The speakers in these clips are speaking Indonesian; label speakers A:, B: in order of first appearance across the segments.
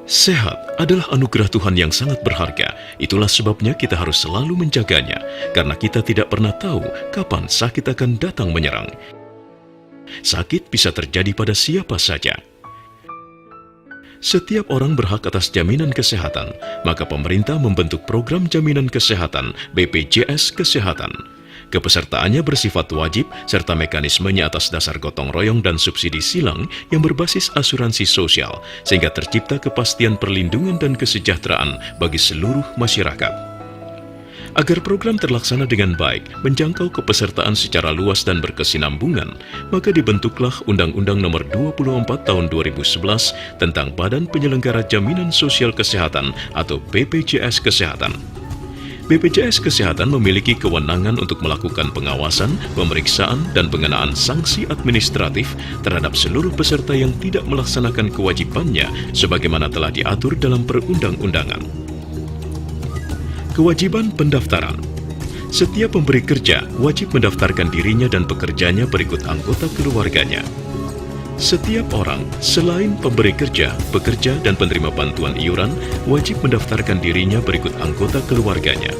A: Sehat adalah anugerah Tuhan yang sangat berharga. Itulah sebabnya kita harus selalu menjaganya, karena kita tidak pernah tahu kapan sakit akan datang menyerang. Sakit bisa terjadi pada siapa saja. Setiap orang berhak atas jaminan kesehatan, maka pemerintah membentuk program jaminan kesehatan BPJS Kesehatan. Kepesertaannya bersifat wajib serta mekanismenya atas dasar gotong royong dan subsidi silang yang berbasis asuransi sosial, sehingga tercipta kepastian perlindungan dan kesejahteraan bagi seluruh masyarakat. Agar program terlaksana dengan baik, menjangkau kepesertaan secara luas dan berkesinambungan, maka dibentuklah Undang-Undang Nomor 24 Tahun 2011 tentang Badan Penyelenggara Jaminan Sosial Kesehatan atau BPJS Kesehatan. BPJS Kesehatan memiliki kewenangan untuk melakukan pengawasan, pemeriksaan, dan pengenaan sanksi administratif terhadap seluruh peserta yang tidak melaksanakan kewajibannya sebagaimana telah diatur dalam perundang-undangan. Kewajiban pendaftaran. Setiap pemberi kerja wajib mendaftarkan dirinya dan pekerjanya berikut anggota keluarganya. Setiap orang, selain pemberi kerja, pekerja, dan penerima bantuan iuran, wajib mendaftarkan dirinya berikut anggota keluarganya.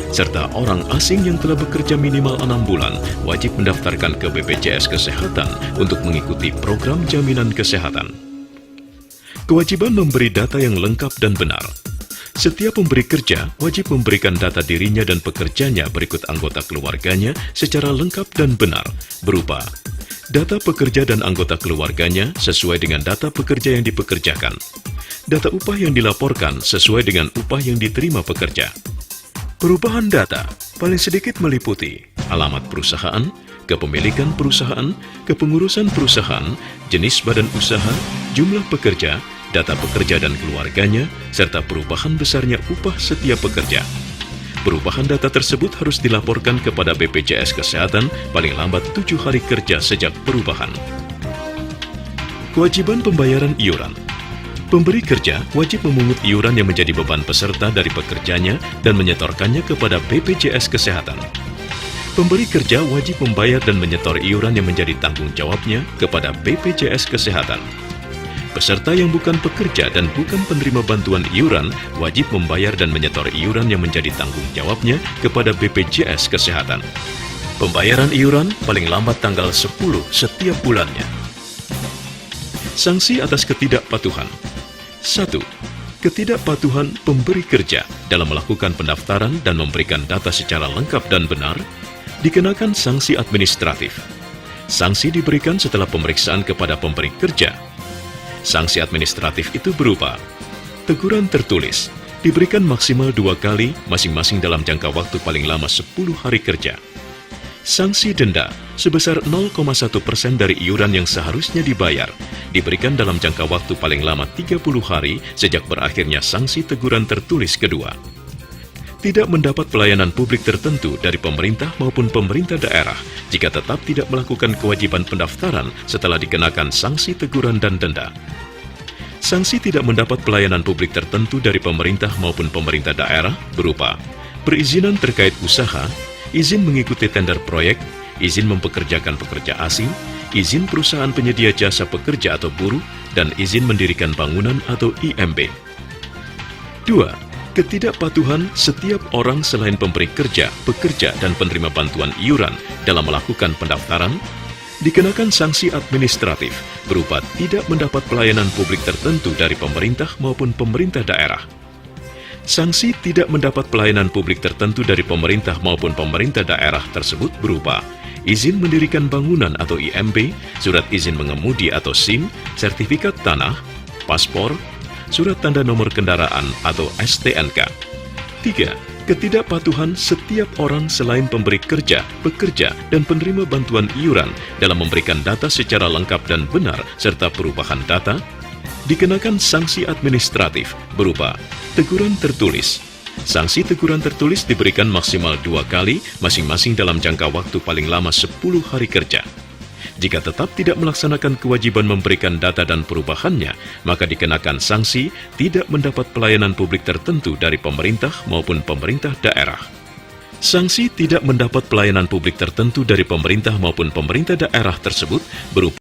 A: Serta orang asing yang telah bekerja minimal 6 bulan, wajib mendaftarkan ke BPJS Kesehatan untuk mengikuti program jaminan kesehatan. Kewajiban memberi data yang lengkap dan benar. Setiap pemberi kerja wajib memberikan data dirinya dan pekerjanya berikut anggota keluarganya secara lengkap dan benar, berupa data pekerja dan anggota keluarganya sesuai dengan data pekerja yang dipekerjakan. Data upah yang dilaporkan sesuai dengan upah yang diterima pekerja. Perubahan data paling sedikit meliputi alamat perusahaan, kepemilikan perusahaan, kepengurusan perusahaan, jenis badan usaha, jumlah pekerja, data pekerja dan keluarganya, serta perubahan besarnya upah setiap pekerja. Perubahan data tersebut harus dilaporkan kepada BPJS Kesehatan paling lambat 7 hari kerja sejak perubahan. Kewajiban pembayaran iuran. Pemberi kerja wajib memungut iuran yang menjadi beban peserta dari pekerjanya dan menyetorkannya kepada BPJS Kesehatan. Pemberi kerja wajib membayar dan menyetor iuran yang menjadi tanggung jawabnya kepada BPJS Kesehatan. Peserta yang bukan pekerja dan bukan penerima bantuan iuran wajib membayar dan menyetor iuran yang menjadi tanggung jawabnya kepada BPJS Kesehatan. Pembayaran iuran paling lambat tanggal 10 setiap bulannya. Sanksi atas ketidakpatuhan. 1. Ketidakpatuhan pemberi kerja dalam melakukan pendaftaran dan memberikan data secara lengkap dan benar dikenakan sanksi administratif. Sanksi diberikan setelah pemeriksaan kepada pemberi kerja. Sanksi administratif itu berupa teguran tertulis, diberikan maksimal 2 kali, masing-masing dalam jangka waktu paling lama 10 hari kerja. Sanksi denda sebesar 0,1% dari iuran yang seharusnya dibayar, diberikan dalam jangka waktu paling lama 30 hari sejak berakhirnya sanksi teguran tertulis kedua. Tidak mendapat pelayanan publik tertentu dari pemerintah maupun pemerintah daerah jika tetap tidak melakukan kewajiban pendaftaran setelah dikenakan sanksi teguran dan denda. Sanksi tidak mendapat pelayanan publik tertentu dari pemerintah maupun pemerintah daerah berupa perizinan terkait usaha, izin mengikuti tender proyek, izin mempekerjakan pekerja asing, izin perusahaan penyedia jasa pekerja atau buruh, dan izin mendirikan bangunan atau IMB. 2. Ketidakpatuhan setiap orang selain pemberi kerja, pekerja, dan penerima bantuan iuran dalam melakukan pendaftaran, dikenakan sanksi administratif berupa tidak mendapat pelayanan publik tertentu dari pemerintah maupun pemerintah daerah. Sanksi tidak mendapat pelayanan publik tertentu dari pemerintah maupun pemerintah daerah tersebut berupa izin mendirikan bangunan atau IMB, surat izin mengemudi atau SIM, sertifikat tanah, paspor, surat tanda nomor kendaraan atau STNK. 3. Ketidakpatuhan setiap orang selain pemberi kerja, pekerja, dan penerima bantuan iuran dalam memberikan data secara lengkap dan benar serta perubahan data, dikenakan sanksi administratif berupa teguran tertulis. Sanksi teguran tertulis diberikan maksimal 2 kali, masing-masing dalam jangka waktu paling lama 10 hari kerja. Jika tetap tidak melaksanakan kewajiban memberikan data dan perubahannya, maka dikenakan sanksi tidak mendapat pelayanan publik tertentu dari pemerintah maupun pemerintah daerah. Sanksi tidak mendapat pelayanan publik tertentu dari pemerintah maupun pemerintah daerah tersebut berupa